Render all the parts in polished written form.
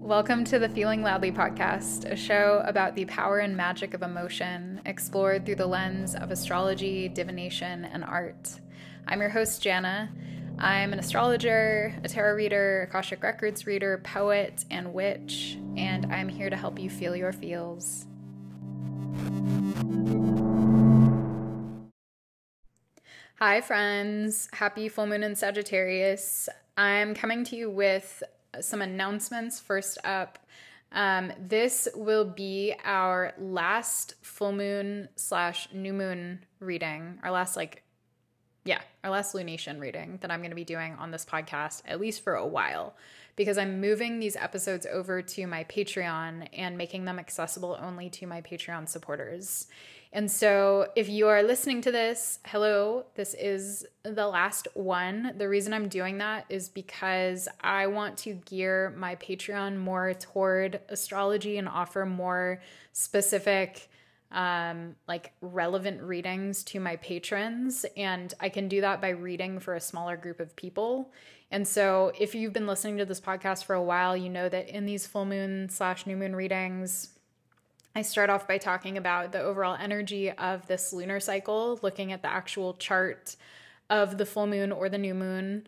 Welcome to the Feeling Loudly podcast, a show about the power and magic of emotion, explored through the lens of astrology, divination, and art. I'm your host, Jana. I'm an astrologer, a tarot reader, Akashic Records reader, poet, and witch, and I'm here to help you feel your feels. Hi, friends. Happy full moon in Sagittarius. I'm coming to you with some announcements. First up, this will be our last full moon / new moon reading, our last lunation reading that I'm going to be doing on this podcast, at least for a while, because I'm moving these episodes over to my Patreon and making them accessible only to my Patreon supporters. And so if you are listening to this, hello, this is the last one. The reason I'm doing that is because I want to gear my Patreon more toward astrology and offer more specific relevant readings to my patrons, and I can do that by reading for a smaller group of people. And so if you've been listening to this podcast for a while, you know that in these full moon / new moon readings, I start off by talking about the overall energy of this lunar cycle, looking at the actual chart of the full moon or the new moon.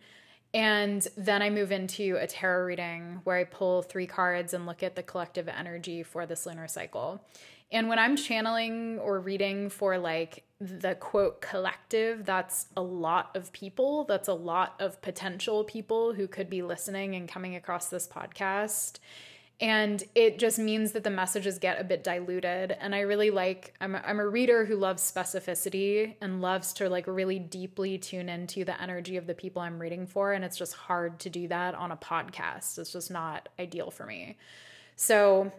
And then I move into a tarot reading where I pull 3 cards and look at the collective energy for this lunar cycle. And when I'm channeling or reading for like the quote collective, that's a lot of people. That's a lot of potential people who could be listening and coming across this podcast. And it just means that the messages get a bit diluted. And I really I'm a reader who loves specificity and loves to like really deeply tune into the energy of the people I'm reading for. And it's just hard to do that on a podcast. It's just not ideal for me. So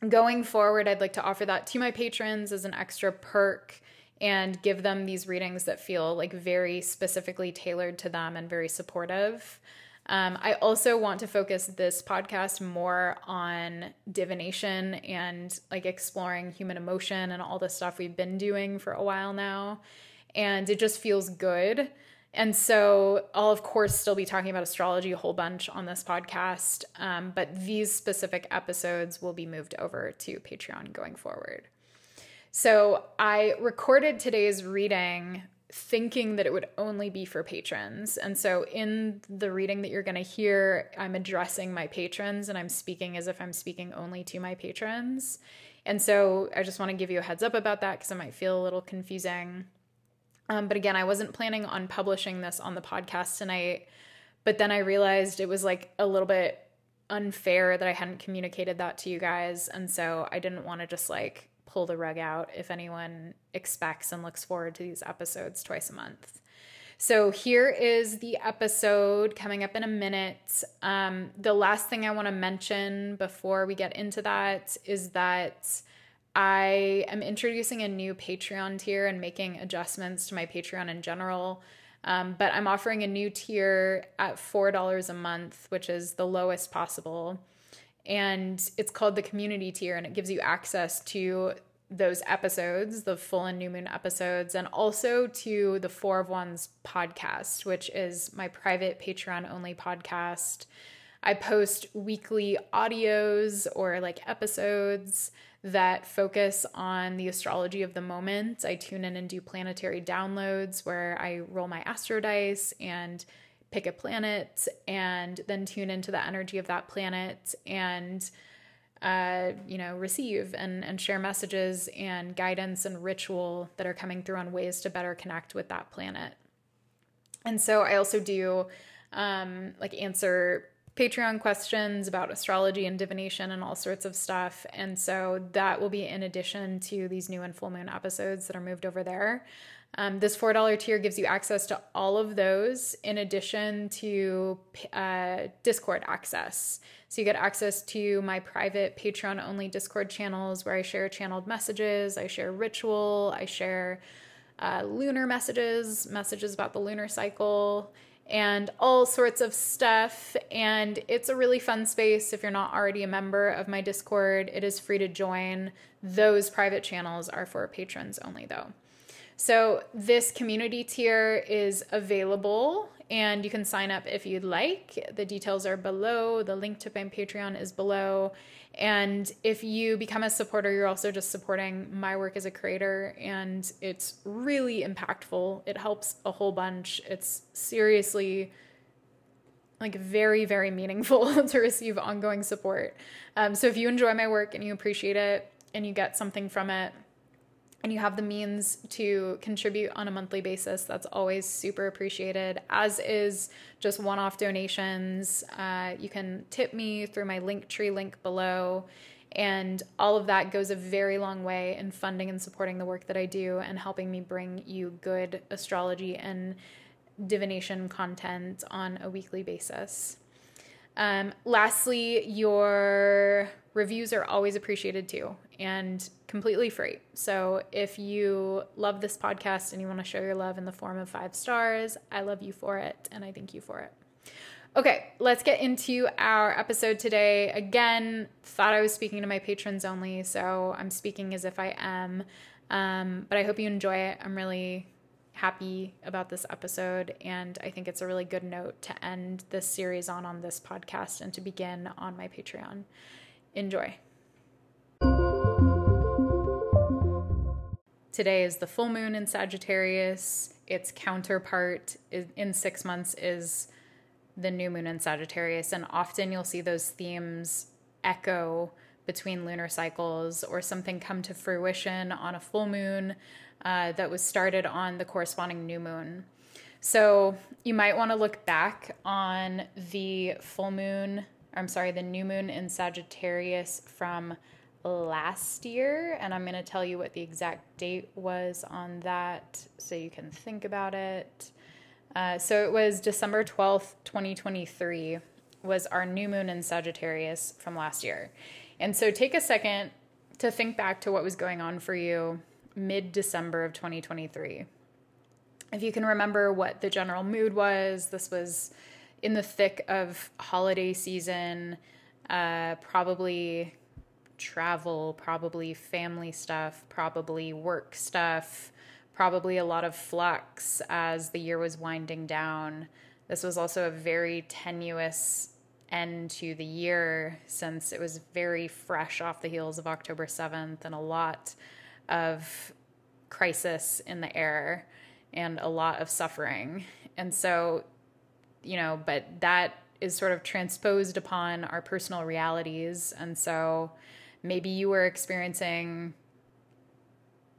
going forward, I'd like to offer that to my patrons as an extra perk and give them these readings that feel like very specifically tailored to them and very supportive. I also want to focus this podcast more on divination and like exploring human emotion and all the stuff we've been doing for a while now. And it just feels good. And so I'll, of course, still be talking about astrology a whole bunch on this podcast. But these specific episodes will be moved over to Patreon going forward. So I recorded today's reading thinking that it would only be for patrons. And so in the reading that you're going to hear, I'm addressing my patrons and I'm speaking as if I'm speaking only to my patrons. And so I just want to give you a heads up about that because it might feel a little confusing. But again, I wasn't planning on publishing this on the podcast tonight, but then I realized it was like a little bit unfair that I hadn't communicated that to you guys. And so I didn't want to just like pull the rug out if anyone expects and looks forward to these episodes twice a month. So here is the episode coming up in a minute. The last thing I want to mention before we get into that is that I am introducing a new Patreon tier and making adjustments to my Patreon in general. But I'm offering a new tier at $4 a month, which is the lowest possible. And it's called the community tier, and it gives you access to those episodes, the full and new moon episodes, and also to the 4 of Wands podcast, which is my private Patreon only podcast. I post weekly audios or like episodes that focus on the astrology of the moment. I tune in and do planetary downloads where I roll my astro dice and pick a planet and then tune into the energy of that planet and, receive and share messages and guidance and ritual that are coming through on ways to better connect with that planet. And so I also do answer Patreon questions about astrology and divination and all sorts of stuff. And so that will be in addition to these new and full moon episodes that are moved over there. This $4 tier gives you access to all of those in addition to Discord access. So you get access to my private Patreon only Discord channels where I share channeled messages, I share ritual, I share lunar messages about the lunar cycle, and all sorts of stuff. And it's a really fun space. If you're not already a member of my Discord, it is free to join. Those private channels are for patrons only though. So this community tier is available and you can sign up if you'd like. The details are below. The link to my Patreon is below. And if you become a supporter, you're also just supporting my work as a creator, and it's really impactful. It helps a whole bunch. It's seriously like very, very meaningful to receive ongoing support. So if you enjoy my work and you appreciate it and you get something from it, and you have the means to contribute on a monthly basis, that's always super appreciated, as is just one-off donations. You can tip me through my Linktree link below, and all of that goes a very long way in funding and supporting the work that I do and helping me bring you good astrology and divination content on a weekly basis. Lastly, your reviews are always appreciated too, and completely free. So if you love this podcast and you want to show your love in the form of 5 stars, I love you for it, and I thank you for it. Okay, let's get into our episode today. Again, thought I was speaking to my patrons only, so I'm speaking as if I am, but I hope you enjoy it. I'm really happy about this episode, and I think it's a really good note to end this series on this podcast and to begin on my Patreon. Enjoy. Today is the full moon in Sagittarius. Its counterpart in 6 months is the new moon in Sagittarius, and often you'll see those themes echo between lunar cycles, or something come to fruition on a full moon that was started on the corresponding new moon. So you might want to look back on the the new moon in Sagittarius from last year, and I'm going to tell you what the exact date was on that so you can think about it. So it was December 12th, 2023 was our new moon in Sagittarius from last year. And so take a second to think back to what was going on for you mid-December of 2023. If you can remember what the general mood was, this was in the thick of holiday season, probably travel, probably family stuff, probably work stuff, probably a lot of flux as the year was winding down. This was also a very tenuous end to the year, since it was very fresh off the heels of October 7th and a lot of crisis in the air and a lot of suffering. And so, but that is sort of transposed upon our personal realities. And so maybe you were experiencing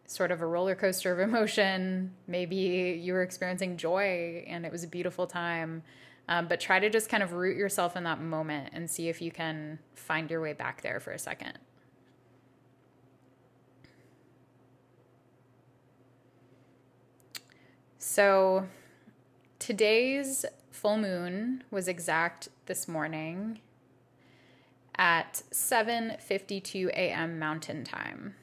sort of a roller coaster of emotion. Maybe you were experiencing joy and it was a beautiful time. But try to just kind of root yourself in that moment and see if you can find your way back there for a second. So today's full moon was exact this morning at 7:52 a.m. Mountain Time.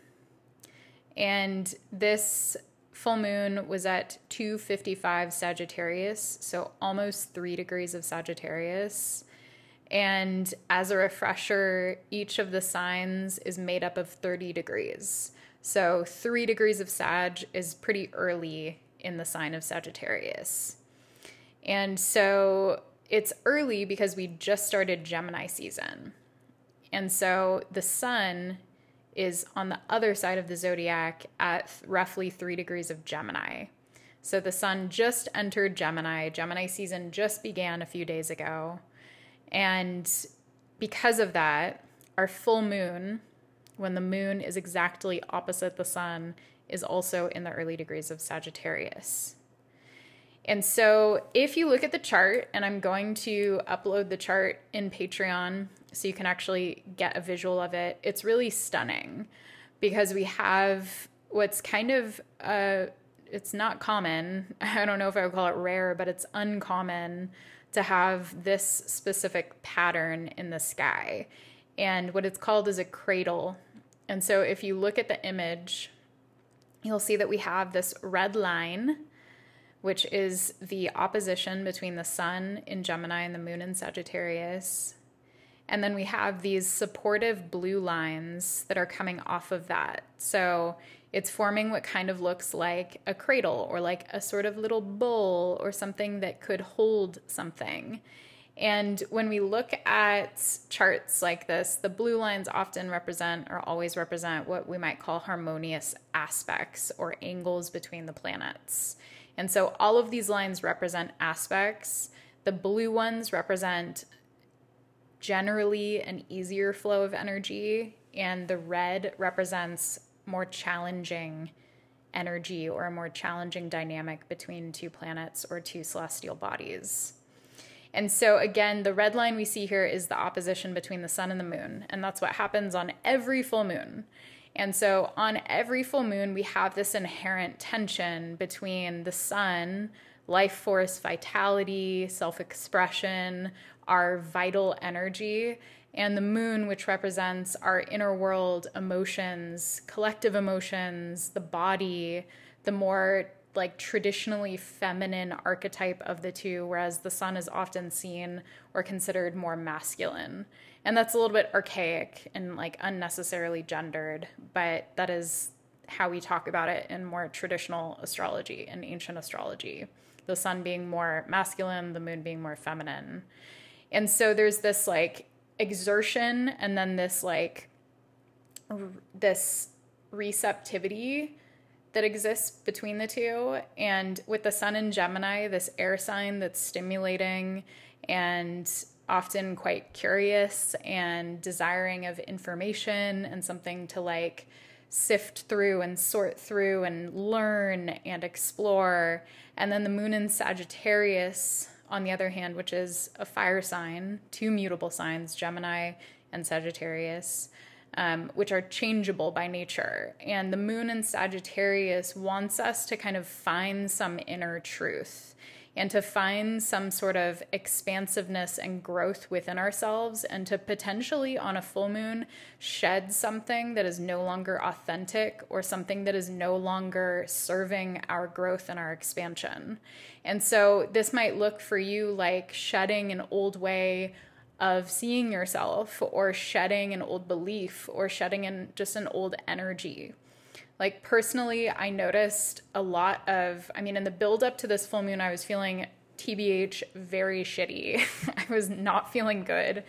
And this full moon was at 2:55 Sagittarius, so almost 3 degrees of Sagittarius. And as a refresher, each of the signs is made up of 30 degrees. So 3 degrees of Sag is pretty early in the sign of Sagittarius. And so it's early because we just started Gemini season. And so the sun is on the other side of the zodiac at roughly 3 degrees of Gemini. So the sun just entered Gemini. Gemini season just began a few days ago. And because of that, our full moon, when the moon is exactly opposite the sun, is also in the early degrees of Sagittarius. And so if you look at the chart, and I'm going to upload the chart in Patreon so you can actually get a visual of it, it's really stunning because we have what's kind of, it's not common. I don't know if I would call it rare, but it's uncommon to have this specific pattern in the sky. And what it's called is a cradle. And so if you look at the image, you'll see that we have this red line, which is the opposition between the sun in Gemini and the moon in Sagittarius. And then we have these supportive blue lines that are coming off of that. So It's forming what kind of looks like a cradle or like a sort of little bowl or something that could hold something. And when we look at charts like this, the blue lines often represent or always represent what we might call harmonious aspects or angles between the planets. And so all of these lines represent aspects. The blue ones represent generally an easier flow of energy, and the red represents more challenging energy or a more challenging dynamic between two planets or two celestial bodies. And so again, the red line we see here is the opposition between the sun and the moon, and that's what happens on every full moon. And so on every full moon, we have this inherent tension between the sun, life force, vitality, self-expression, our vital energy, and the moon, which represents our inner world, emotions, collective emotions, the body, the more like traditionally feminine archetype of the two, whereas the sun is often seen or considered more masculine. And that's a little bit archaic and like unnecessarily gendered, but that is how we talk about it in more traditional astrology and ancient astrology. The sun being more masculine, the moon being more feminine. And so there's this like exertion and then this like this receptivity that exists between the two. And with the sun in Gemini, this air sign that's stimulating and often quite curious and desiring of information and something to like sift through and sort through and learn and explore. And then the moon in Sagittarius, on the other hand, which is a fire sign, two mutable signs, Gemini and Sagittarius, which are changeable by nature. And the moon in Sagittarius wants us to kind of find some inner truth and to find some sort of expansiveness and growth within ourselves, and to potentially on a full moon shed something that is no longer authentic or something that is no longer serving our growth and our expansion. And so this might look for you like shedding an old way of seeing yourself, or shedding an old belief, or shedding just an old energy. Like personally, I noticed a lot of, in the build up to this full moon, I was feeling TBH very shitty. I was not feeling good.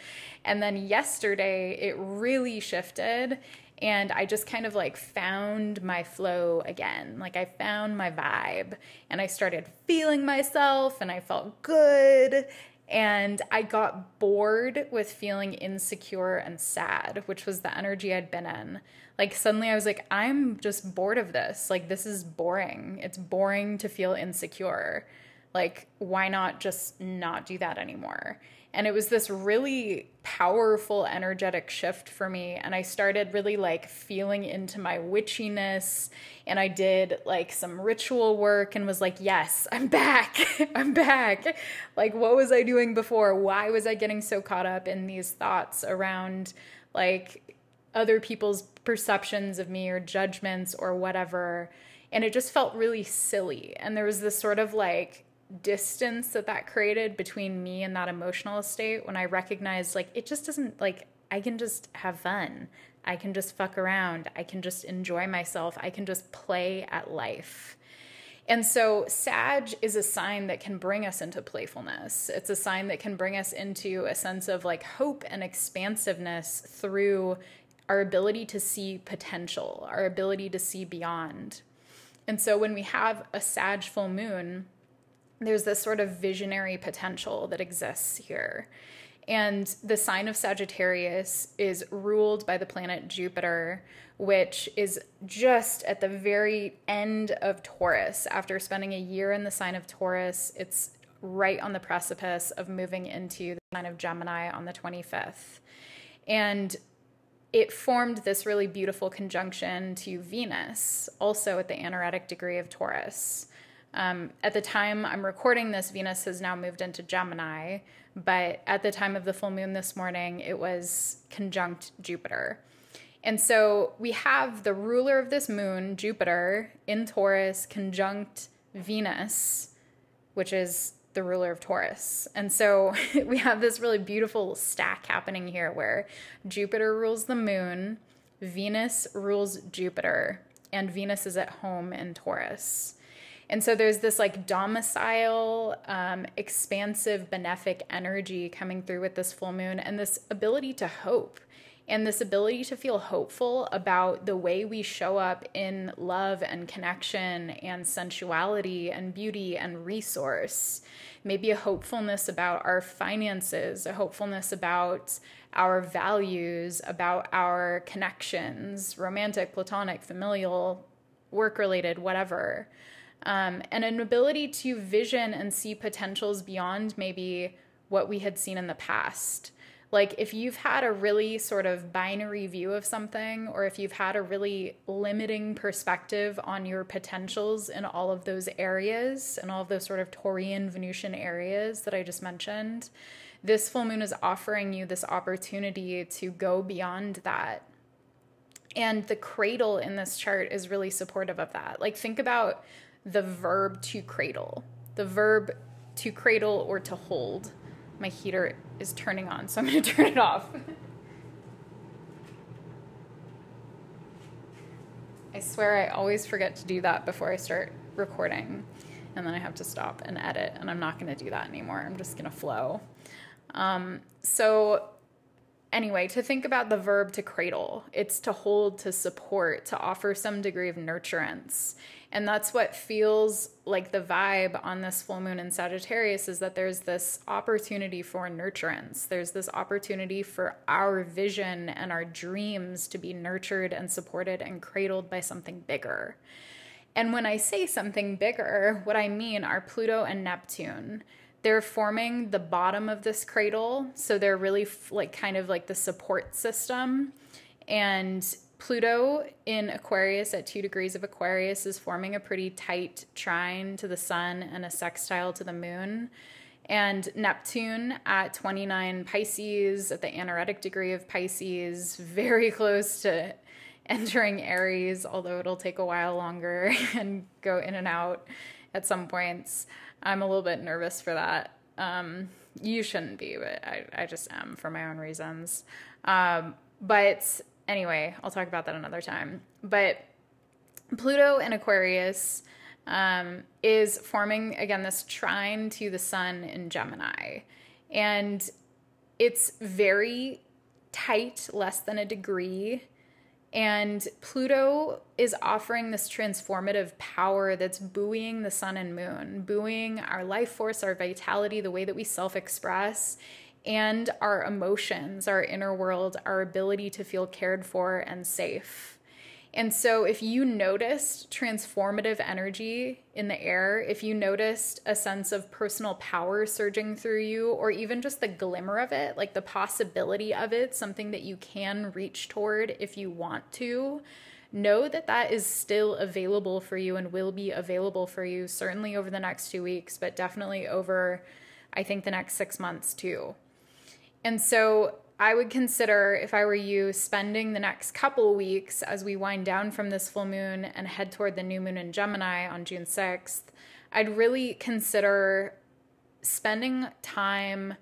And then yesterday it really shifted, and I just kind of like found my flow again. Like I found my vibe, and I started feeling myself, and I felt good. And I got bored with feeling insecure and sad, which was the energy I'd been in. Like suddenly I was like, I'm just bored of this. Like this is boring. It's boring to feel insecure. Like why not just not do that anymore? And it was this really powerful energetic shift for me. And I started really like feeling into my witchiness, and I did like some ritual work and was like, yes, I'm back. I'm back. Like, what was I doing before? Why was I getting so caught up in these thoughts around like other people's perceptions of me or judgments or whatever? And it just felt really silly. And there was this sort of like distance that created between me and that emotional state, when I recognized like it just doesn't, like I can just have fun, I can just fuck around, I can just enjoy myself, I can just play at life. And so Sag is a sign that can bring us into playfulness. It's a sign that can bring us into a sense of like hope and expansiveness through our ability to see potential, our ability to see beyond. And so when we have a Sag full moon, there's this sort of visionary potential that exists here. And the sign of Sagittarius is ruled by the planet Jupiter, which is just at the very end of Taurus. After spending a year in the sign of Taurus, it's right on the precipice of moving into the sign of Gemini on the 25th. And it formed this really beautiful conjunction to Venus, also at the anaretic degree of Taurus. At the time I'm recording this, Venus has now moved into Gemini, but at the time of the full moon this morning, it was conjunct Jupiter. And so we have the ruler of this moon, Jupiter, in Taurus, conjunct Venus, which is the ruler of Taurus. And so we have this really beautiful stack happening here where Jupiter rules the moon, Venus rules Jupiter, and Venus is at home in Taurus. And so there's this like domicile, expansive, benefic energy coming through with this full moon, and this ability to hope and this ability to feel hopeful about the way we show up in love and connection and sensuality and beauty and resource. Maybe a hopefulness about our finances, a hopefulness about our values, about our connections, romantic, platonic, familial, work-related, whatever. And an ability to vision and see potentials beyond maybe what we had seen in the past. Like if you've had a really sort of binary view of something, or if you've had a really limiting perspective on your potentials in all of those areas and all of those sort of Taurian, Venusian areas that I just mentioned, this full moon is offering you this opportunity to go beyond that. And the cradle in this chart is really supportive of that. Like think about the verb to cradle, the verb to cradle or to hold. My heater is turning on, so I'm going to turn it off. I swear I always forget to do that before I start recording, and then I have to stop and edit, and I'm not going to do that anymore. I'm just going to flow. So anyway, to think about the verb to cradle, it's to hold, to support, to offer some degree of nurturance. And that's what feels like the vibe on this full moon in Sagittarius, is that there's this opportunity for nurturance. There's this opportunity for our vision and our dreams to be nurtured and supported and cradled by something bigger. And when I say something bigger, what I mean are Pluto and Neptune. They're forming the bottom of this cradle. So they're really like kind of like the support system. And Pluto in Aquarius at 2 degrees of Aquarius is forming a pretty tight trine to the sun and a sextile to the moon. And Neptune at 29 Pisces, at the anaretic degree of Pisces, very close to entering Aries, although it'll take a while longer and go in and out at some points. I'm a little bit nervous for that. You shouldn't be, but I just am for my own reasons. But anyway, I'll talk about that another time. But Pluto in Aquarius is forming, again, this trine to the sun in Gemini. And it's very tight, less than a degree. And Pluto is offering this transformative power that's buoying the sun and moon, buoying our life force, our vitality, the way that we self-express, and our emotions, our inner world, our ability to feel cared for and safe. And so if you noticed transformative energy in the air, if you noticed a sense of personal power surging through you, or even just the glimmer of it, like the possibility of it, something that you can reach toward if you want to, know that that is still available for you and will be available for you, certainly over the next 2 weeks, but definitely over, I think, the next 6 months too. And so I would consider, if I were you, spending the next couple weeks as we wind down from this full moon and head toward the new moon in Gemini on June 6th, I'd really consider spending time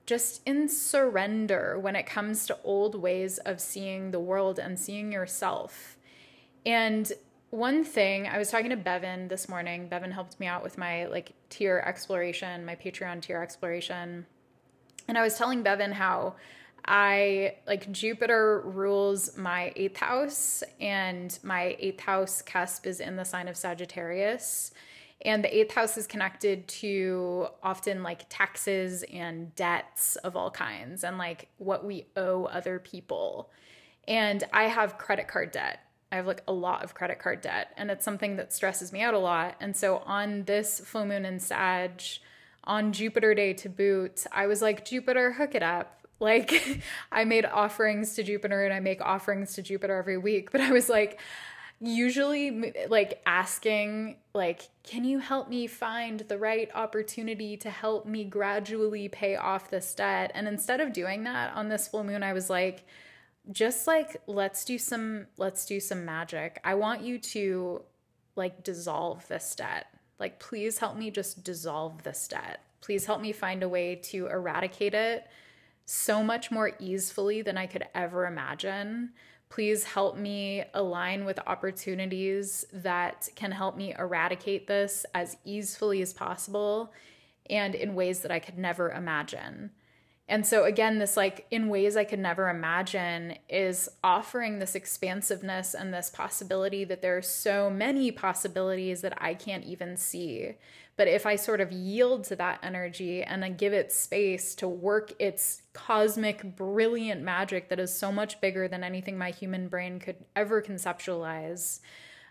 just in surrender when it comes to old ways of seeing the world and seeing yourself. And one thing, I was talking to Bevan this morning. Bevan helped me out with my tier exploration, my Patreon tier exploration. And I was telling Bevan how Jupiter rules my 8th house, and my 8th house cusp is in the sign of Sagittarius. And the 8th house is connected to often taxes and debts of all kinds and what we owe other people. And I have credit card debt. I have a lot of credit card debt, and it's something that stresses me out a lot. And so on this full moon in Sag, on Jupiter day to boot, I was like, Jupiter, hook it up. I made offerings to Jupiter, and I make offerings to Jupiter every week. But I was usually asking, can you help me find the right opportunity to help me gradually pay off this debt? And instead of doing that on this full moon, I was let's do some magic. I want you to dissolve this debt. Please help me just dissolve this debt. Please help me find a way to eradicate it so much more easily than I could ever imagine. Please help me align with opportunities that can help me eradicate this as easily as possible and in ways that I could never imagine. And so again, this like in ways I could never imagine is offering this expansiveness and this possibility that there are so many possibilities that I can't even see. But if I sort of yield to that energy and then give it space to work its cosmic, brilliant magic that is so much bigger than anything my human brain could ever conceptualize,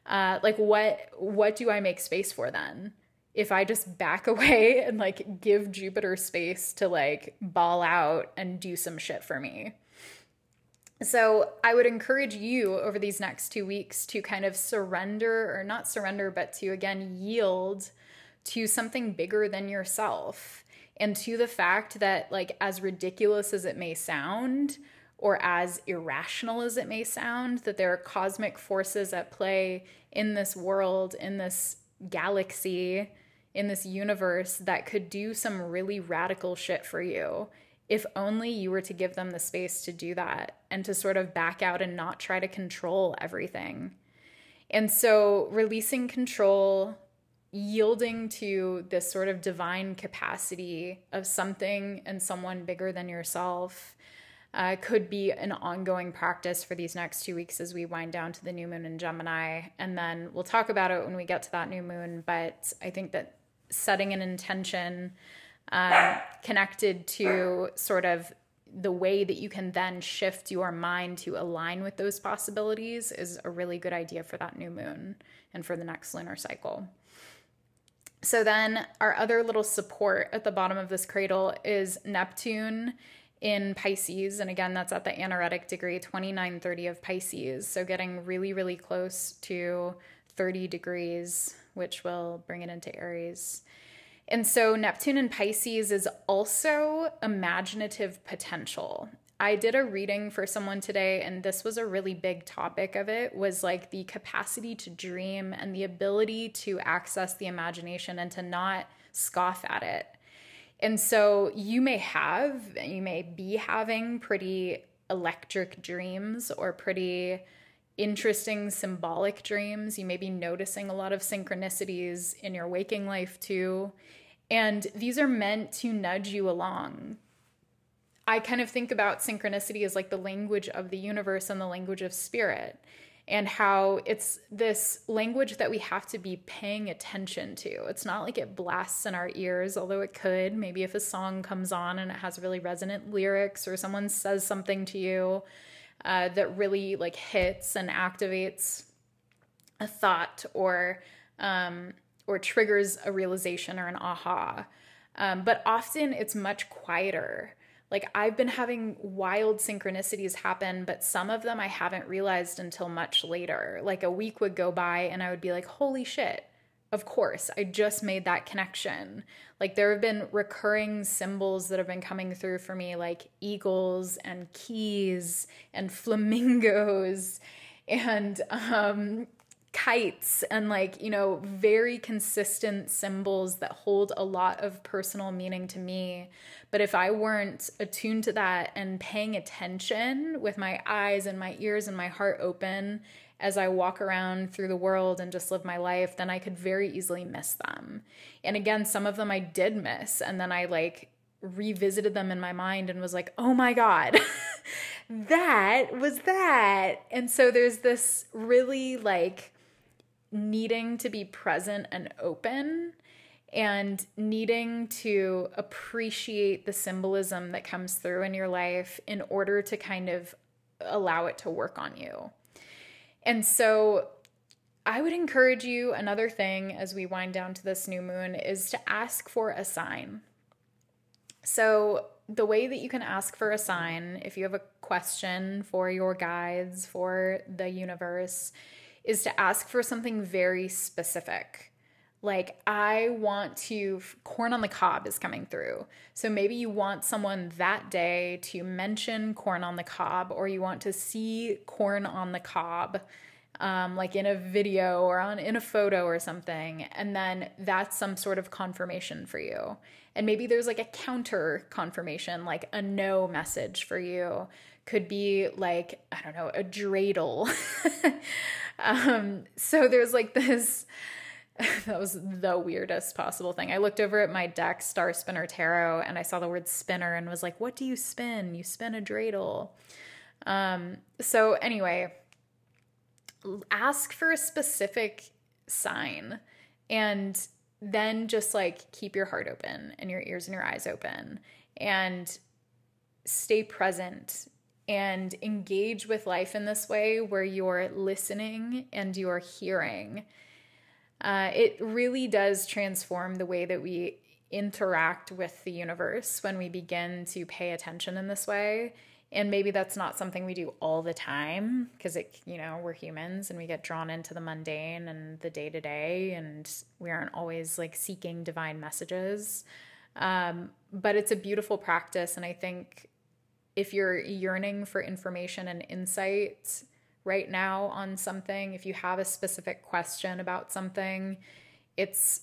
like what do I make space for then? If I just back away and like give Jupiter space to like ball out and do some shit for me. So I would encourage you over these next 2 weeks to kind of surrender, or not surrender, but to again yield to something bigger than yourself, and to the fact that, like, as ridiculous as it may sound, or as irrational as it may sound, that there are cosmic forces at play in this world, in this galaxy, in this universe that could do some really radical shit for you if only you were to give them the space to do that and to sort of back out and not try to control everything. And so releasing control, yielding to this sort of divine capacity of something and someone bigger than yourself could be an ongoing practice for these next 2 weeks as we wind down to the new moon in Gemini. And then we'll talk about it when we get to that new moon. But I think that setting an intention connected to sort of the way that you can then shift your mind to align with those possibilities is a really good idea for that new moon and for the next lunar cycle. So then our other little support at the bottom of this cradle is Neptune in Pisces. And again, that's at the anaretic degree, 2930 of Pisces. So getting really, really close to 30 degrees, which will bring it into Aries. And so Neptune in Pisces is also imaginative potential. I did a reading for someone today, and this was a really big topic of it, was like the capacity to dream and the ability to access the imagination and to not scoff at it. And so you may be having pretty electric dreams or pretty interesting symbolic dreams. You may be noticing a lot of synchronicities in your waking life too. And these are meant to nudge you along. I kind of think about synchronicity as like the language of the universe and the language of spirit, and how it's this language that we have to be paying attention to. It's not like it blasts in our ears, although it could. Maybe if a song comes on and it has really resonant lyrics, or someone says something to you that really like hits and activates a thought or triggers a realization or an aha. But often it's much quieter. Like I've been having wild synchronicities happen, but some of them I haven't realized until much later. Like a week would go by and I would be like, holy shit, of course, I just made that connection. Like there have been recurring symbols that have been coming through for me, like eagles and keys and flamingos and kites and like, you know, very consistent symbols that hold a lot of personal meaning to me. But if I weren't attuned to that and paying attention with my eyes and my ears and my heart open as I walk around through the world and just live my life, then I could very easily miss them. And again, some of them I did miss. And then I like revisited them in my mind and was like, oh my God, that was that. And so there's this really like needing to be present and open and needing to appreciate the symbolism that comes through in your life in order to kind of allow it to work on you. And so I would encourage you, another thing as we wind down to this new moon is to ask for a sign. So the way that you can ask for a sign, if you have a question for your guides, for the universe, is to ask for something very specific. Like corn on the cob is coming through. So maybe you want someone that day to mention corn on the cob, or you want to see corn on the cob like in a video or in a photo or something. And then that's some sort of confirmation for you. And maybe there's like a counter confirmation, like a no message for you. Could be like, I don't know, a dreidel. So there's like this, that was the weirdest possible thing. I looked over at my deck, Star Spinner Tarot, and I saw the word spinner and was like, what do you spin? You spin a dreidel. So anyway, ask for a specific sign and then just like keep your heart open and your ears and your eyes open and stay present and engage with life in this way where you're listening and you're hearing. It really does transform the way that we interact with the universe when we begin to pay attention in this way. And maybe that's not something we do all the time because we're humans and we get drawn into the mundane and the day to day, and we aren't always like seeking divine messages. But it's a beautiful practice. And I think if you're yearning for information and insight right now on something, if you have a specific question about something, it's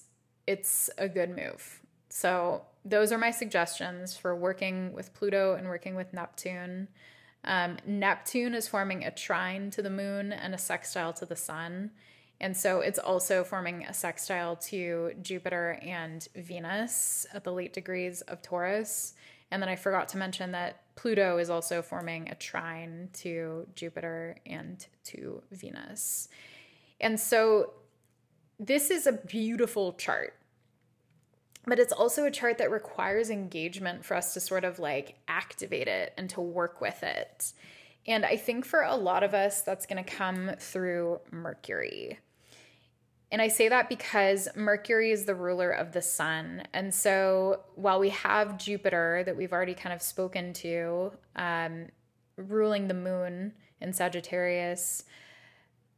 a good move. So those are my suggestions for working with Pluto and working with Neptune. Neptune is forming a trine to the moon and a sextile to the sun. And so it's also forming a sextile to Jupiter and Venus at the late degrees of Taurus. And then I forgot to mention that Pluto is also forming a trine to Jupiter and to Venus. And so this is a beautiful chart. But it's also a chart that requires engagement for us to sort of like activate it and to work with it. And I think for a lot of us, that's going to come through Mercury. And I say that because Mercury is the ruler of the sun. And so while we have Jupiter that we've already kind of spoken to, ruling the moon in Sagittarius,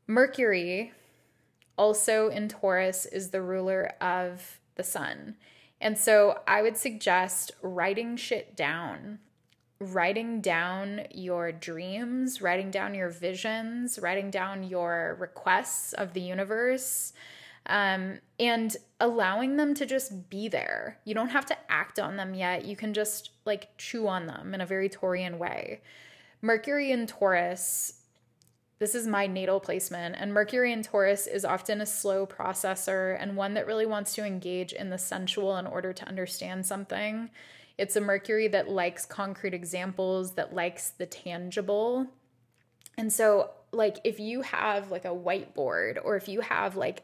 Mercury also in Taurus is the ruler of the sun. And so I would suggest writing shit down, writing down your dreams, writing down your visions, writing down your requests of the universe, and allowing them to just be there. You don't have to act on them yet. You can just like chew on them in a very Taurian way. Mercury in Taurus, this is my natal placement, and Mercury in Taurus is often a slow processor and one that really wants to engage in the sensual in order to understand something. It's a Mercury that likes concrete examples, that likes the tangible. And so, like, if you have like a whiteboard or if you have like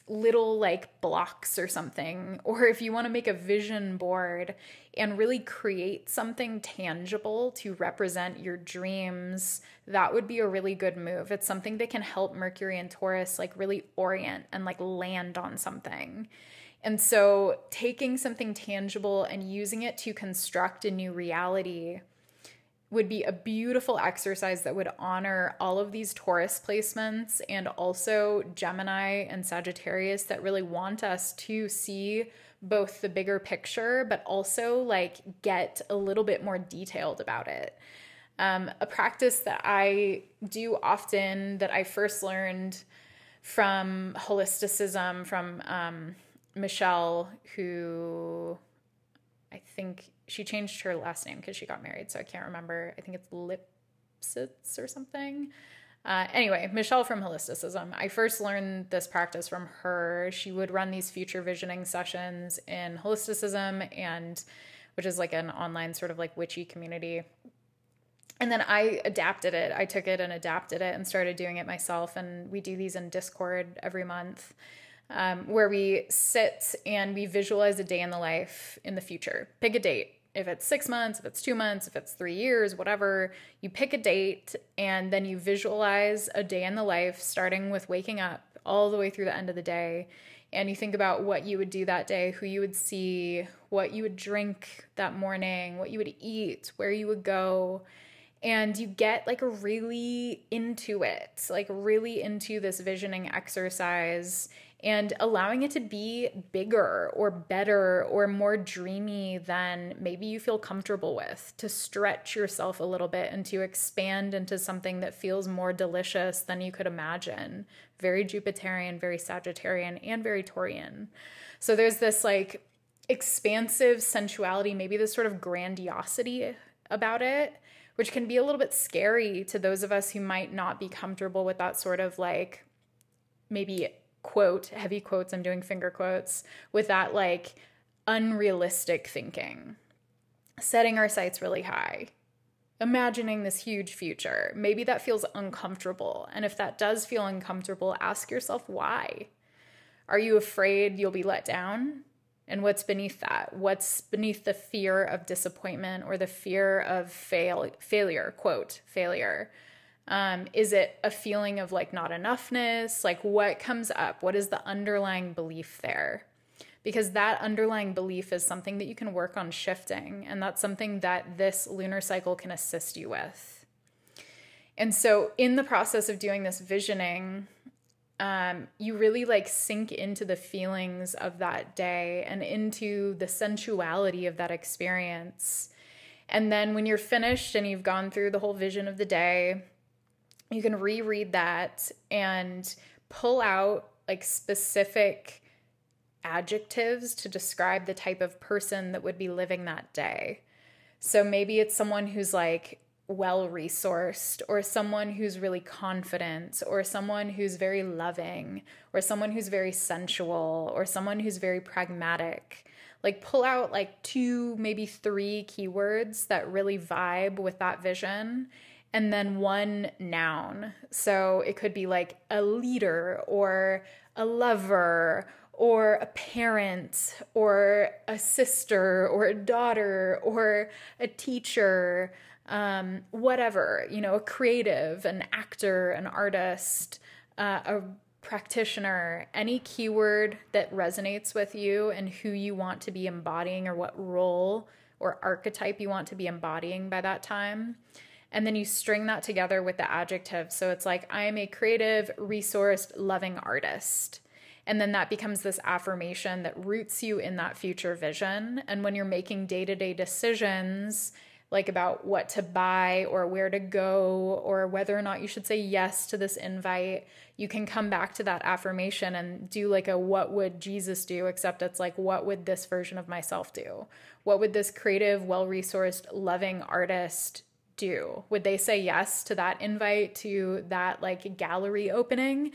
little like blocks or something, or if you want to make a vision board and really create something tangible to represent your dreams, that would be a really good move. It's something that can help Mercury and Taurus like really orient and like land on something. And so taking something tangible and using it to construct a new reality would be a beautiful exercise that would honor all of these Taurus placements and also Gemini and Sagittarius that really want us to see both the bigger picture, but also like get a little bit more detailed about it. A practice that I do often that I first learned from holisticism from Michelle, who I think she changed her last name because she got married, so I can't remember. I think it's Lipsitz or something. Anyway, Michelle from Holisticism. I first learned this practice from her. She would run these future visioning sessions in Holisticism, and which is like an online sort of like witchy community. And then I adapted it. I took it and adapted it and started doing it myself. And we do these in Discord every month. Where we sit and we visualize a day in the life in the future. Pick a date. If it's 6 months, if it's 2 months, if it's 3 years, whatever, you pick a date and then you visualize a day in the life starting with waking up all the way through the end of the day. And you think about what you would do that day, who you would see, what you would drink that morning, what you would eat, where you would go. And you get like really into it, like really into this visioning exercise. and allowing it to be bigger or better or more dreamy than maybe you feel comfortable with, to stretch yourself a little bit and to expand into something that feels more delicious than you could imagine. Very Jupiterian, very Sagittarian, and very Taurian. So there's this like expansive sensuality, maybe this sort of grandiosity about it, which can be a little bit scary to those of us who might not be comfortable with that sort of like, maybe quote, heavy quotes, I'm doing finger quotes, with that like unrealistic thinking. Setting our sights really high, imagining this huge future. Maybe that feels uncomfortable. And if that does feel uncomfortable, ask yourself why. Are you afraid you'll be let down? And what's beneath that? What's beneath the fear of disappointment or the fear of failure, quote, failure? Is it a feeling of like not enoughness? Like what comes up? What is the underlying belief there? Because that underlying belief is something that you can work on shifting. And that's something that this lunar cycle can assist you with. And so in the process of doing this visioning, you really like sink into the feelings of that day and into the sensuality of that experience. And then when you're finished and you've gone through the whole vision of the day, you can reread that and pull out like specific adjectives to describe the type of person that would be living that day. So maybe it's someone who's like well-resourced, or someone who's really confident, or someone who's very loving, or someone who's very sensual, or someone who's very pragmatic. Like pull out like 2, maybe 3 keywords that really vibe with that vision, and then 1 noun. So it could be like a leader, or a lover, or a parent, or a sister, or a daughter, or a teacher, whatever, you know, a creative, an actor, an artist, a practitioner, any keyword that resonates with you and who you want to be embodying, or what role or archetype you want to be embodying by that time. And then you string that together with the adjective. So it's like, I am a creative, resourced, loving artist. And then that becomes this affirmation that roots you in that future vision. And when you're making day-to-day decisions, like about what to buy or where to go or whether or not you should say yes to this invite, you can come back to that affirmation and do like a what would Jesus do, except it's like, what would this version of myself do? What would this creative, well-resourced, loving artist do? Would they say yes to that invite, to that like gallery opening?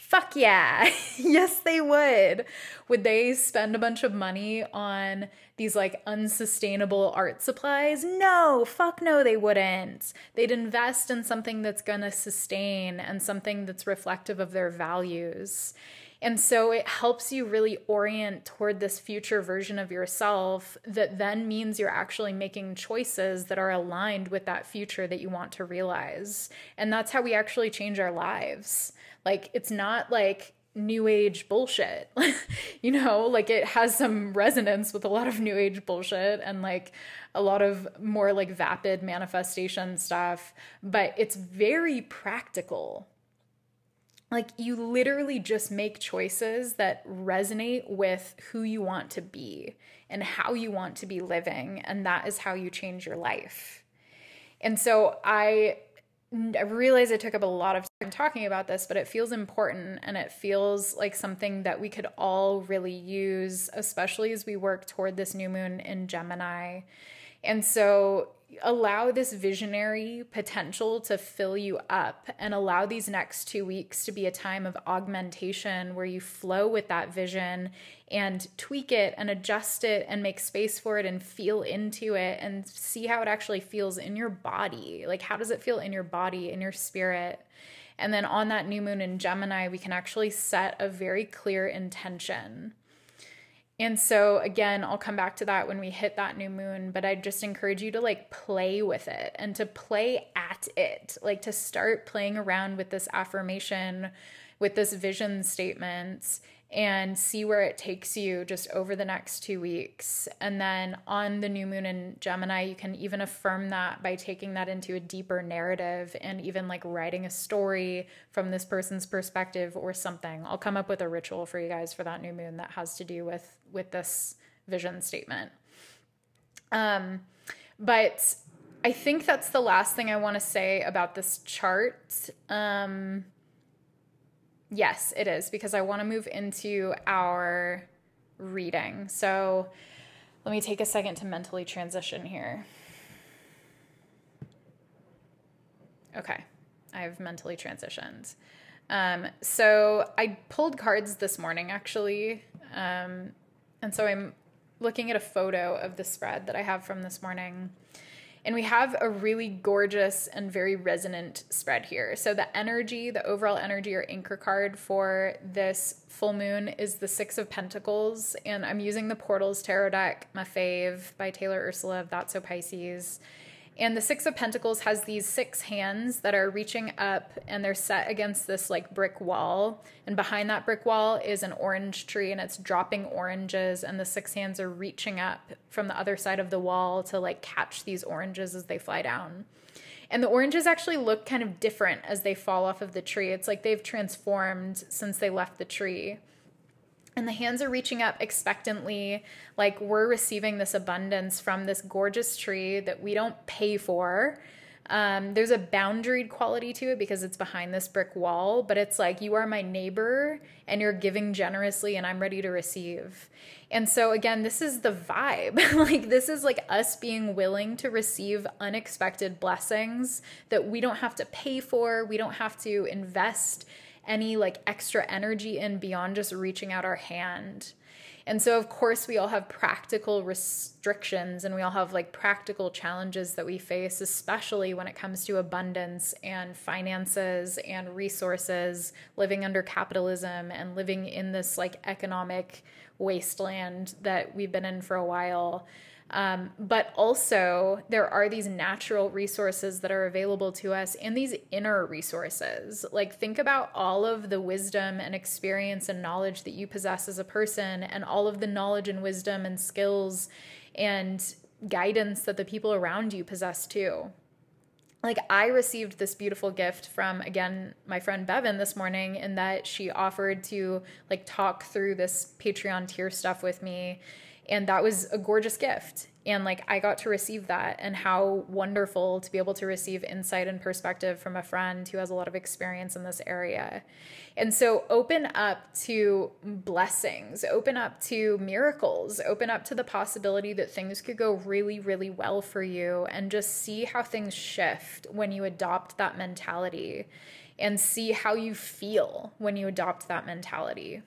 Fuck yeah. Yes, they would. Would they spend a bunch of money on these like unsustainable art supplies? No, fuck no, they wouldn't. They'd invest in something that's gonna sustain and something that's reflective of their values. And so it helps you really orient toward this future version of yourself that then means you're actually making choices that are aligned with that future that you want to realize. And that's how we actually change our lives. Like, it's not like new age bullshit, you know, like it has some resonance with a lot of new age bullshit and like a lot of more like vapid manifestation stuff, but it's very practical. Like you literally just make choices that resonate with who you want to be and how you want to be living. And that is how you change your life. And so I realize I took up a lot of time talking about this, but it feels important and it feels like something that we could all really use, especially as we work toward this new moon in Gemini. And so allow this visionary potential to fill you up and allow these next 2 weeks to be a time of augmentation where you flow with that vision and tweak it and adjust it and make space for it and feel into it and see how it actually feels in your body. Like, how does it feel in your body, in your spirit? And then on that new moon in Gemini, we can actually set a very clear intention. And so again, I'll come back to that when we hit that new moon, but I just encourage you to like play with it and to play at it, like to start playing around with this affirmation with this vision statement and see where it takes you just over the next 2 weeks. And then on the new moon in Gemini, you can even affirm that by taking that into a deeper narrative and even like writing a story from this person's perspective or something. I'll come up with a ritual for you guys for that new moon that has to do with this vision statement. But I think that's the last thing I want to say about this chart. Yes, it is, because I want to move into our reading. So let me take a second to mentally transition here. Okay, I have mentally transitioned. So I pulled cards this morning, actually. And so I'm looking at a photo of the spread that I have from this morning. And we have a really gorgeous and very resonant spread here. So the energy, the overall energy or anchor card for this full moon is the Six of Pentacles. And I'm using the Portals Tarot deck, my fave, by Taylor Ursula of That's So Pisces. And the Six of Pentacles has these 6 hands that are reaching up, and they're set against this like brick wall. And behind that brick wall is an orange tree, and it's dropping oranges, and the 6 hands are reaching up from the other side of the wall to like catch these oranges as they fly down. And the oranges actually look kind of different as they fall off of the tree. It's like they've transformed since they left the tree. And the hands are reaching up expectantly, like we're receiving this abundance from this gorgeous tree that we don't pay for. There's a boundaried quality to it because it's behind this brick wall, but it's like, you are my neighbor and you're giving generously and I'm ready to receive. And so again, this is the vibe. Like this is like us being willing to receive unexpected blessings that we don't have to pay for. We don't have to invest any like extra energy in beyond just reaching out our hand. And so of course we all have practical restrictions and we all have like practical challenges that we face, especially when it comes to abundance and finances and resources, living under capitalism and living in this like economic wasteland that we've been in for a while. But also there are these natural resources that are available to us and these inner resources. Like think about all of the wisdom and experience and knowledge that you possess as a person and all of the knowledge and wisdom and skills and guidance that the people around you possess too. Like I received this beautiful gift from, again, my friend Bevan this morning, in that she offered to like talk through this Patreon tier stuff with me. And that was a gorgeous gift. And like, I got to receive that, and how wonderful to be able to receive insight and perspective from a friend who has a lot of experience in this area. And so open up to blessings, open up to miracles, open up to the possibility that things could go really, really well for you, and just see how things shift when you adopt that mentality, and see how you feel when you adopt that mentality.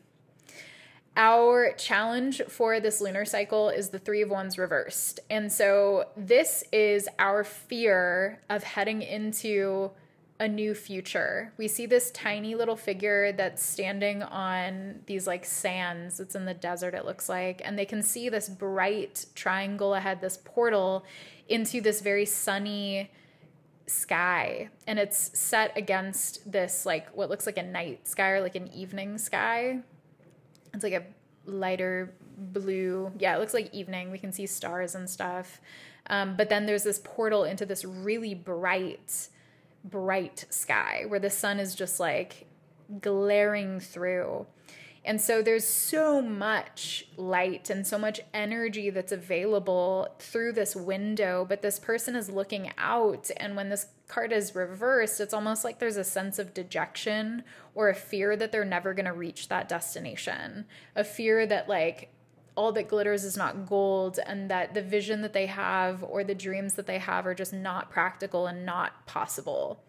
Our challenge for this lunar cycle is the Three of Wands reversed. And so this is our fear of heading into a new future. We see this tiny little figure that's standing on these like sands. It's in the desert, it looks like. And they can see this bright triangle ahead, this portal into this very sunny sky. And it's set against this like what looks like a night sky or like an evening sky. It's like a lighter blue. Yeah, it looks like evening. We can see stars and stuff. But then there's this portal into this really bright sky where the sun is just like glaring through. And so there's so much light and so much energy that's available through this window, but this person is looking out. And when this card is reversed, it's almost like there's a sense of dejection or a fear that they're never going to reach that destination, a fear that like all that glitters is not gold, and that the vision that they have or the dreams that they have are just not practical and not possible.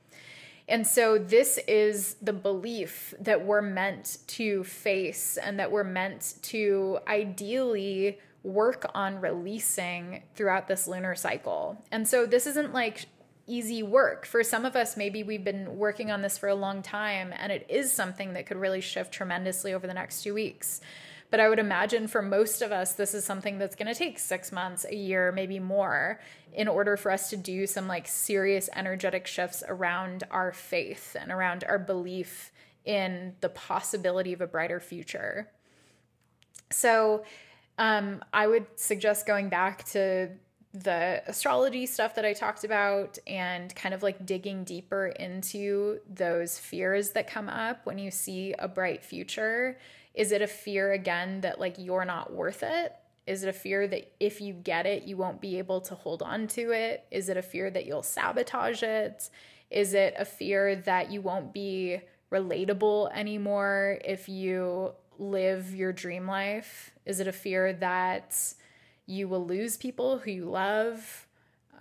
And so this is the belief that we're meant to face and that we're meant to ideally work on releasing throughout this lunar cycle. And so this isn't like easy work. For some of us, maybe we've been working on this for a long time, and it is something that could really shift tremendously over the next 2 weeks. But I would imagine for most of us, this is something that's going to take 6 months, a year, maybe more, in order for us to do some like serious energetic shifts around our faith and around our belief in the possibility of a brighter future. So I would suggest going back to the astrology stuff that I talked about and kind of like digging deeper into those fears that come up when you see a bright future. Is it a fear, again, that like you're not worth it? Is it a fear that if you get it, you won't be able to hold on to it? Is it a fear that you'll sabotage it? Is it a fear that you won't be relatable anymore if you live your dream life? Is it a fear that you will lose people who you love?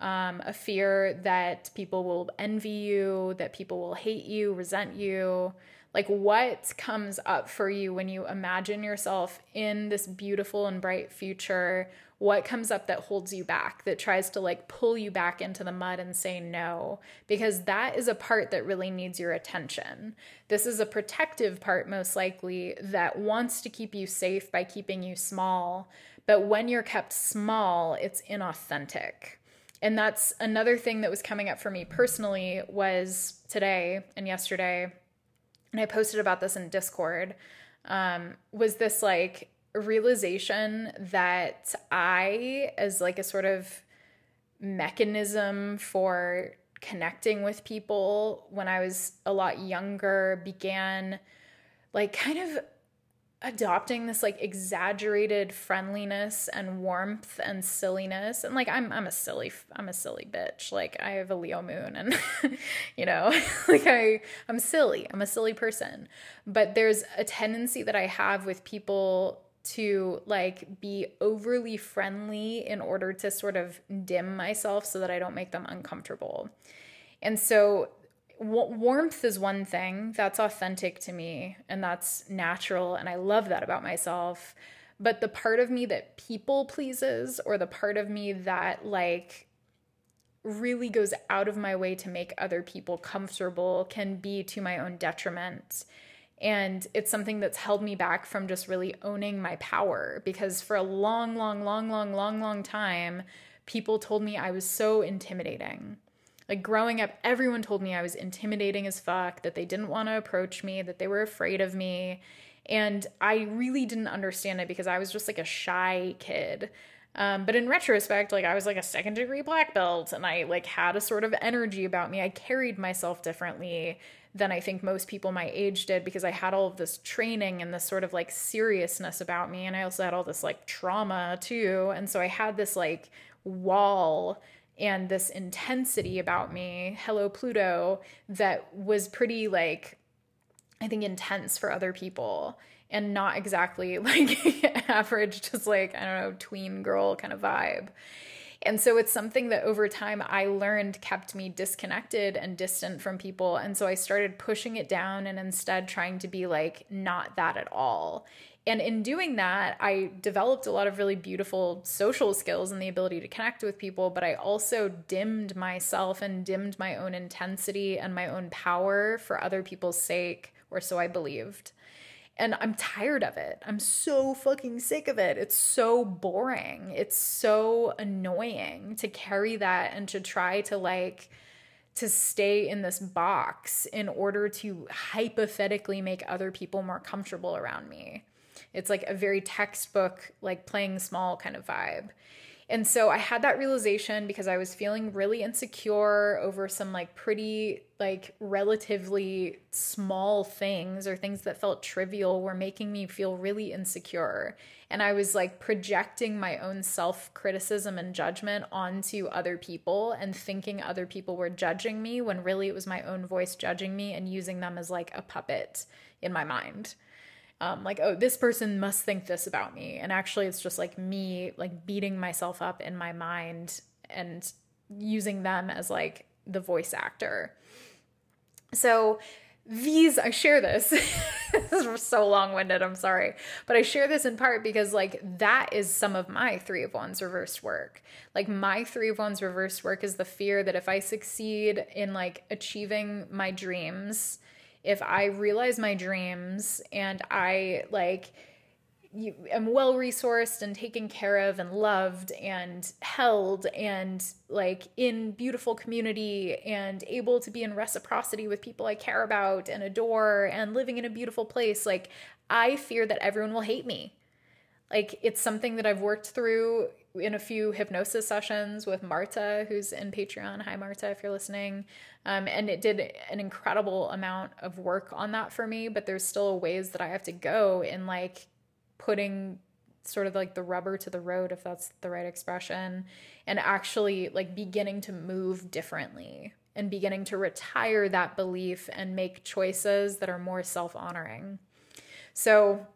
A fear that people will envy you, that people will hate you, resent you? Like, what comes up for you when you imagine yourself in this beautiful and bright future? What comes up that holds you back, that tries to like pull you back into the mud and say no? Because that is a part that really needs your attention. This is a protective part, most likely, that wants to keep you safe by keeping you small. But when you're kept small, it's inauthentic. And that's another thing that was coming up for me personally was today and yesterday, and I posted about this in Discord, was this like realization that I, as like a sort of mechanism for connecting with people when I was a lot younger, began like kind of adopting this like exaggerated friendliness and warmth and silliness. And like I'm a silly bitch. Like I have a Leo moon and you know, like I'm silly. I'm a silly person. But there's a tendency that I have with people to like be overly friendly in order to sort of dim myself so that I don't make them uncomfortable. And so warmth is one thing that's authentic to me and that's natural, and I love that about myself. But the part of me that people pleases, or the part of me that like really goes out of my way to make other people comfortable, can be to my own detriment. And it's something that's held me back from just really owning my power, because for a long time, people told me I was so intimidating. Like growing up, everyone told me I was intimidating as fuck, that they didn't want to approach me, that they were afraid of me. And I really didn't understand it because I was just like a shy kid. But in retrospect, like I was like a 2nd-degree black belt, and I like had a sort of energy about me. I carried myself differently than I think most people my age did, because I had all of this training and this sort of like seriousness about me. And I also had all this like trauma too. And so I had this like wall and this intensity about me, hello Pluto, that was pretty like, I think, intense for other people, and not exactly like average, just like, I don't know, tween girl kind of vibe. And so it's something that over time I learned kept me disconnected and distant from people. And so I started pushing it down and instead trying to be like not that at all. And in doing that, I developed a lot of really beautiful social skills and the ability to connect with people, but I also dimmed myself and dimmed my own intensity and my own power for other people's sake, or so I believed. And I'm tired of it. I'm so fucking sick of it. It's so boring. It's so annoying to carry that and to try to like to stay in this box in order to hypothetically make other people more comfortable around me. It's like a very textbook, like playing small kind of vibe. And so I had that realization because I was feeling really insecure over some like pretty like relatively small things, or things that felt trivial were making me feel really insecure. And I was like projecting my own self-criticism and judgment onto other people and thinking other people were judging me, when really it was my own voice judging me and using them as like a puppet in my mind. Like, oh, this person must think this about me. And actually it's just like me like beating myself up in my mind and using them as like the voice actor. So I share this. This is so long-winded, I'm sorry. But I share this in part because like that is some of my 3 of Wands reversed work. Like my 3 of Wands reversed work is the fear that if I succeed in like achieving my dreams, if I realize my dreams and I like you am well resourced and taken care of and loved and held and like in beautiful community and able to be in reciprocity with people I care about and adore and living in a beautiful place, like I fear that everyone will hate me. Like it's something that I've worked through in a few hypnosis sessions with Marta, who's in Patreon. Hi, Marta, if you're listening. And it did an incredible amount of work on that for me, but there's still ways that I have to go in like putting sort of like the rubber to the road, if that's the right expression, and actually like beginning to move differently and beginning to retire that belief and make choices that are more self-honoring. So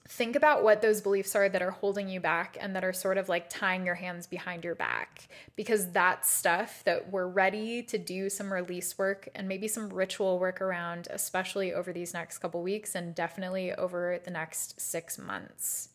think about what those beliefs are that are holding you back and that are sort of like tying your hands behind your back, because that's stuff that we're ready to do some release work and maybe some ritual work around, especially over these next couple weeks and definitely over the next 6 months.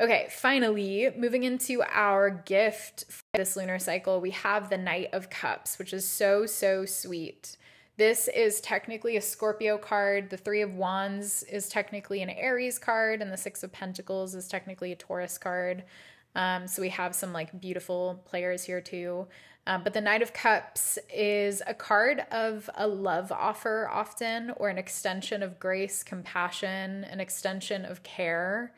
Okay, finally, moving into our gift for this lunar cycle, we have the Knight of Cups, which is so, so sweet. This is technically a Scorpio card. The Three of Wands is technically an Aries card, and the Six of Pentacles is technically a Taurus card. So we have some like beautiful players here too. But the Knight of Cups is a card of a love offer often, or an extension of grace, compassion, an extension of care.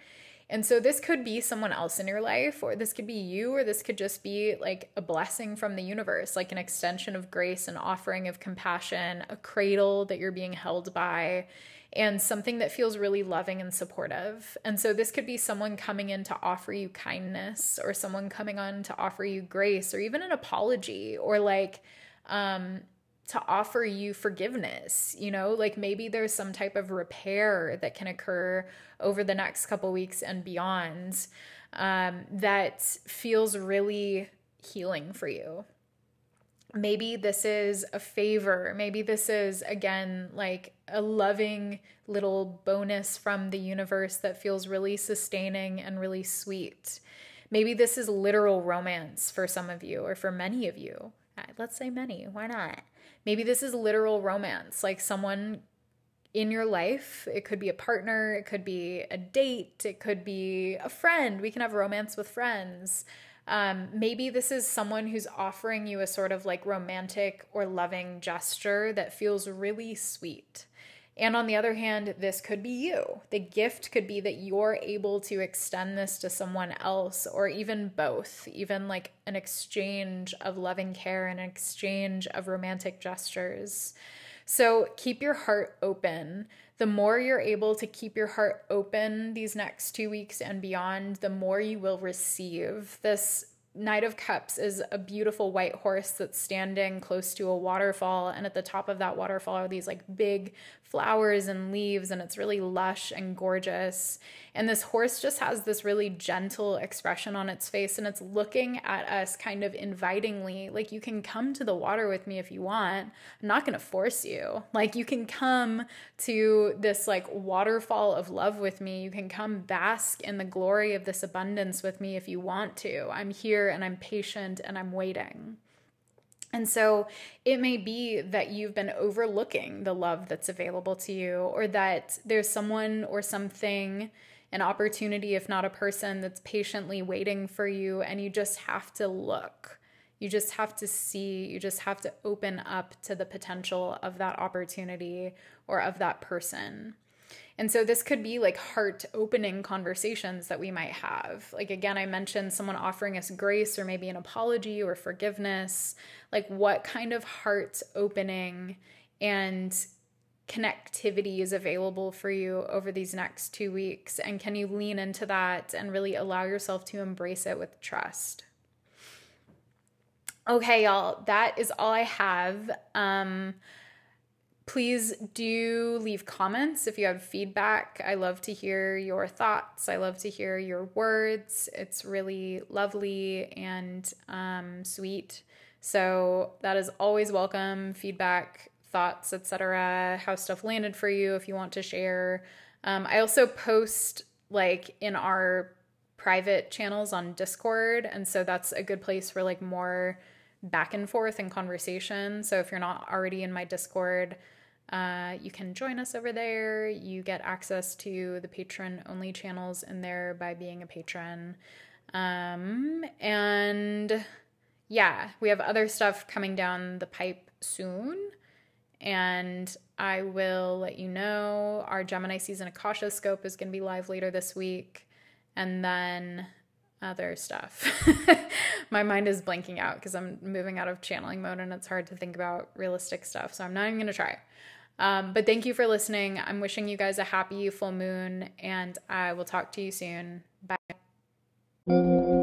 And so this could be someone else in your life, or this could be you, or this could just be like a blessing from the universe, like an extension of grace, an offering of compassion, a cradle that you're being held by, and something that feels really loving and supportive. And so this could be someone coming in to offer you kindness, or someone coming on to offer you grace, or even an apology, or like, to offer you forgiveness, you know, like maybe there's some type of repair that can occur over the next couple weeks and beyond, that feels really healing for you. Maybe this is a favor. Maybe this is, again, like a loving little bonus from the universe that feels really sustaining and really sweet. Maybe this is literal romance for some of you, or for many of you. Let's say many, why not? Maybe this is literal romance, like someone in your life. It could be a partner, it could be a date, it could be a friend. We can have romance with friends. Maybe this is someone who's offering you a sort of like romantic or loving gesture that feels really sweet. And on the other hand, this could be you. The gift could be that you're able to extend this to someone else, or even both, even like an exchange of loving care and an exchange of romantic gestures. So keep your heart open. The more you're able to keep your heart open these next 2 weeks and beyond, the more you will receive. This Knight of Cups is a beautiful white horse that's standing close to a waterfall, and at the top of that waterfall are these like big flowers and leaves, and it's really lush and gorgeous. And this horse just has this really gentle expression on its face, and it's looking at us kind of invitingly, like, you can come to the water with me if you want. I'm not going to force you. Like, you can come to this like waterfall of love with me. You can come bask in the glory of this abundance with me if you want to. I'm here and I'm patient and I'm waiting. And so it may be that you've been overlooking the love that's available to you, or that there's someone or something, an opportunity, if not a person, that's patiently waiting for you, and you just have to look. You just have to see. You just have to open up to the potential of that opportunity or of that person. And so this could be like heart-opening conversations that we might have. Like, again, I mentioned someone offering us grace, or maybe an apology or forgiveness. Like, what kind of heart-opening and connectivity is available for you over these next 2 weeks? And can you lean into that and really allow yourself to embrace it with trust? Okay, y'all, that is all I have. Please do leave comments if you have feedback. I love to hear your thoughts. I love to hear your words. It's really lovely and sweet. So that is always welcome. Feedback, thoughts, etc. How stuff landed for you if you want to share. I also post like in our private channels on Discord. And so that's a good place for like more back and forth and conversation. So if you're not already in my Discord, You can join us over there. You get access to the patron only channels in there by being a patron. And yeah, we have other stuff coming down the pipe soon. And I will let you know. Our Gemini season Akasha scope is going to be live later this week. And then other stuff. My mind is blanking out because I'm moving out of channeling mode and it's hard to think about realistic stuff. So I'm not even going to try. But thank you for listening. I'm wishing you guys a happy full moon and I will talk to you soon. Bye.